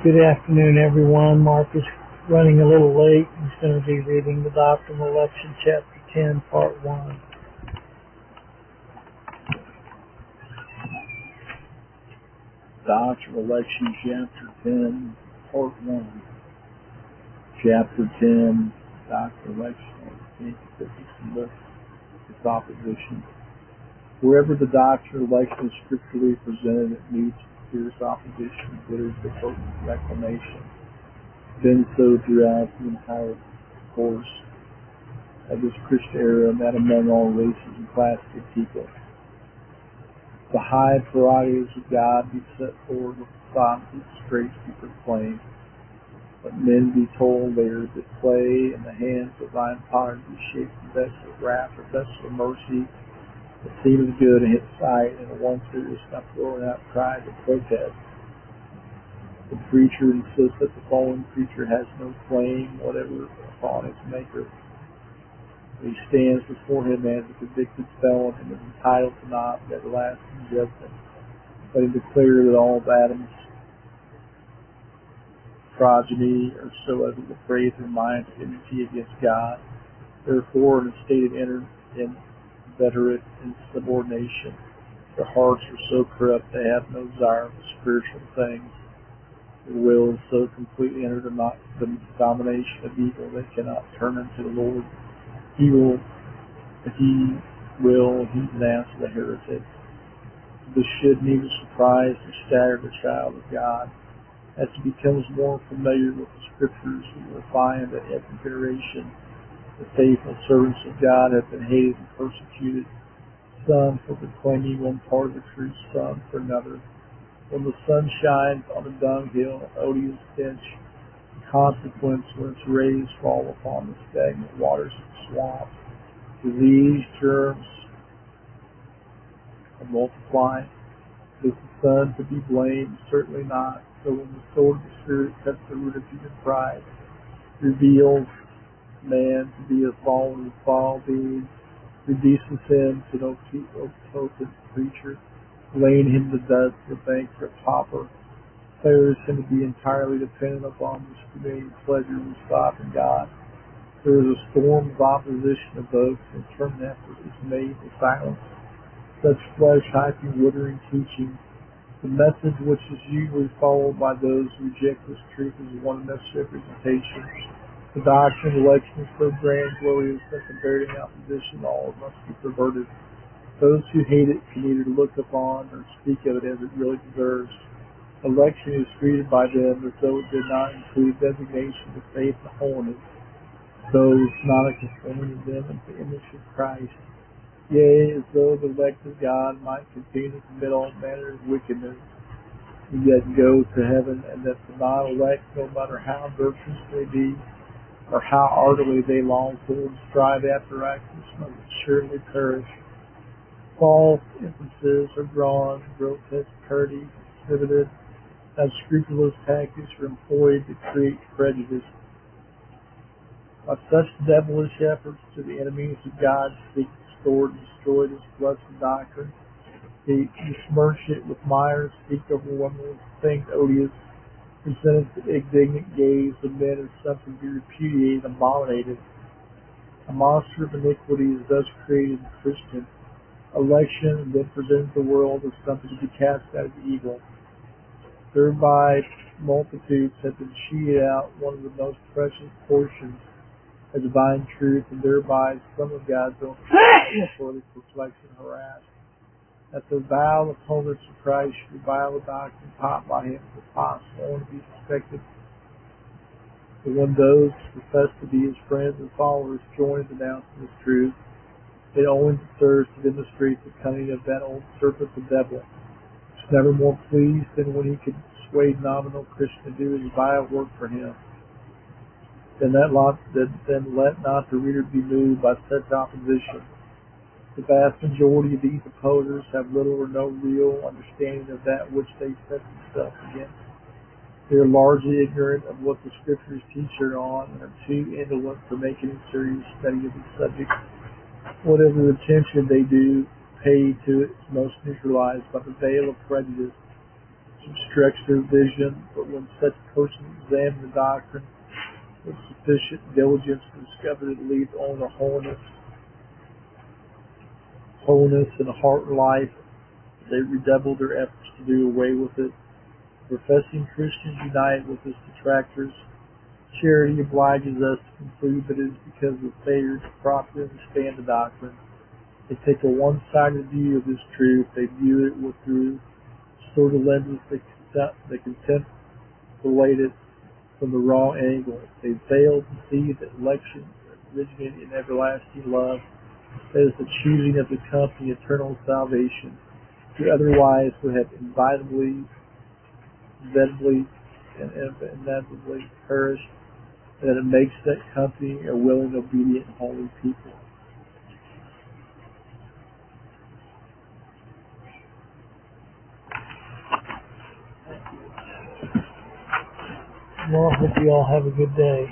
Good afternoon, everyone. Mark is running a little late. He's going to be reading the Doctrine of Election, Chapter 10, Part 1. Doctrine of Election, Chapter 10, Part 1. Chapter 10, Doctrine of Election, its opposition. Wherever the doctrine of election is scripturally presented, it meets fierce opposition, bitter reclamation. Been so throughout the entire course of this Christian era, and that among all races and classes of people. The high prerogatives of God be set forward with the thought that straight be proclaimed. Let men be told they are but clay, and the hands of thine potter be shaped in vessel of wrath or vessel of mercy. It seems good and hit sight, and at once there is not throwing out cries of protest. The preacher insists that the fallen creature has no claim whatever upon its maker. He stands before him as a convicted felon and is entitled to not everlasting judgment. Let him declare that all of Adam's progeny are so as to praise their minds enmity against God. Therefore, in a state of inveterate insubordination, their hearts are so corrupt they have no desire for spiritual things. Their will is so completely under the domination of evil they cannot turn unto the Lord. He will denounce the heretic. This should neither surprise nor stagger the child of God. As he becomes more familiar with the Scriptures, he will find that every generation the faithful servants of God have been hated and persecuted, some for proclaiming one part of the truth, some for another. When the sun shines on a dunghill, odious stench, in consequence when its rays fall upon the stagnant waters of the swamp, disease, germs are multiplying. Is the sun to be blamed? Certainly not. So when the sword of the Spirit cuts the root of human pride, reveals man to be a fallen foul being, reduces him to no potent creature, laying him to dust, the bankrupt pauper, declares him to be entirely dependent upon the humane pleasure of stopping God. There is a storm of opposition evoked, and determined effort is made to silence such flesh-hyping, withering teaching. The message which is usually followed by those who reject this truth is one of misrepresentation. The doctrine of election is so grand, glorious, that compared in opposition, all must be perverted. Those who hate it can neither look upon or speak of it as it really deserves. Election is treated by them as though it did not include designation of faith and holiness, those not conforming them into the image of Christ. Yea, as though the elect of God might continue to commit all manner of wickedness, and yet go to heaven, and that the non-elect, no matter how virtuous they be, or how ardently they long for and strive after righteousness, must surely perish. False inferences are drawn, grotesque parodies exhibited, unscrupulous tactics are employed to create prejudice. By such devilish efforts do the enemies of God seek to distort and destroy this blessed doctrine. They besmirch it with mire, speak over one with things odious, presented to the indignant gaze of men as something to be repudiated and abominated. A monster of iniquity is thus created in Christian election, and then presented to the world as something to be cast out of evil. Thereby multitudes have been cheated out one of the most precious portions of divine truth, and thereby some of God's own for the perplexed and harassed. That the vile opponents of Christ should revile the doctrine taught by him is possible and to be suspected. But when those who profess to be his friends and followers join in denouncing his truth, it only serves to demonstrate the cunning of that old serpent, the devil, who is never more pleased than when he can persuade nominal Christians to do his vile work for him. Then let not the reader be moved by such opposition. The vast majority of these opposers have little or no real understanding of that which they set themselves against. They are largely ignorant of what the Scriptures teach thereon, and are too indolent for making a serious study of the subject. Whatever attention they do pay to it is most neutralized by the veil of prejudice stretch their vision, but when such persons examine the doctrine with sufficient diligence to discover that it leads only to wholeness in heart and life, they redouble their efforts to do away with it. Professing Christians unite with its detractors. Charity obliges us to conclude that it is because of failure to properly understand the doctrine. They take a one-sided view of this truth. They view it through sort of lenses that contemplate it from the wrong angle. They fail to see that election originated in everlasting love, that is the choosing of the company eternal salvation, who otherwise would have inevitably perished, and that it makes that company a willing, obedient, and holy people. Well, I hope you all have a good day.